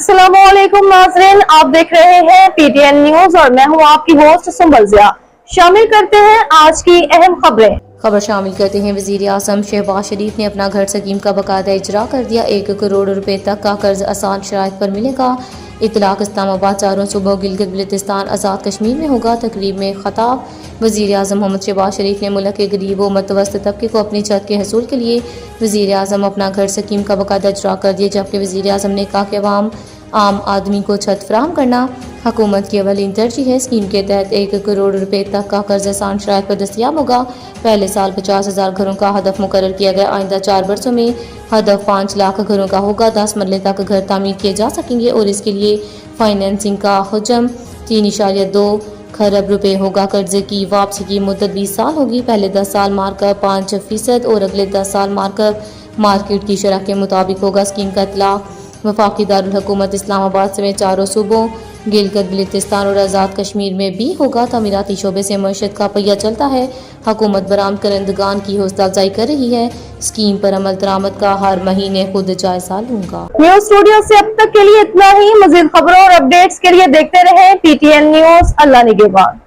अस्सलामुअलैकुम नाज़रीन, आप देख रहे हैं पीटीएन न्यूज और मैं हूं आपकी होस्ट सुंबल जिया। शामिल करते हैं आज की अहम खबरें। खबर शामिल करते हैं। वज़ीर आज़म शहबाज शरीफ ने अपना घर स्कीम का बाकायदा इजरा कर दिया। 1 करोड़ रुपए तक का कर्ज आसान शराइत पर मिलेगा। इतलाक इस्लामाबाद 4 सूबों गिलगित बल्तिस्तान आज़ाद कश्मीर में होगा। तकरीब में खताब वज़ीर आज़म मोहम्मद शहबाज शरीफ ने मुल्क के गरीब व मतवसत तबके को अपनी छत के हसूल के लिए वज़ीर आज़म अपना घर स्कीम का बाकायदा इजरा कर दिया। जबकि वज़ीर आज़म ने कहा कि आम आदमी को छत फराहम करना हुकूमत की अवलीन तरजीह है। स्कीम के तहत 1 करोड़ रुपए तक का कर्ज आसान शराइत पर दस्तयाब होगा। पहले साल 50,000 घरों का हदफ मुकर्रर किया गया। आइंदा 4 बरसों में हदफ 5 लाख घरों का होगा। 10 मरले तक घर तामीर किए जा सकेंगे और इसके लिए फाइनेंसिंग का हजम 3.2 खरब रुपए होगा। कर्जे की वापसी की मुद्दत 20 साल होगी। पहले 10 साल मार्कअप 5% और अगले 10 साल मार्कअप मार्केट की शरह के मुताबिक होगा। स्कीम का इतलाक वफाकी दारुल हुकूमत इस्लामाबाद समेत 4 सूबों गिलगित बल्तिस्तान और आज़ाद कश्मीर में भी होगा। तामीराती शोबे से मईशत का पहिया चलता है। हुकूमत बरामद करंदगान की हौसला अफजाई कर रही है। स्कीम पर अमल दरामद का हर महीने खुद जायजा लूंगा। न्यूज स्टूडियो से अब तक के लिए इतना ही। मजीद खबरों और अपडेट्स के लिए देखते रहें पीटीएन न्यूज। अल्लाह निगहबान।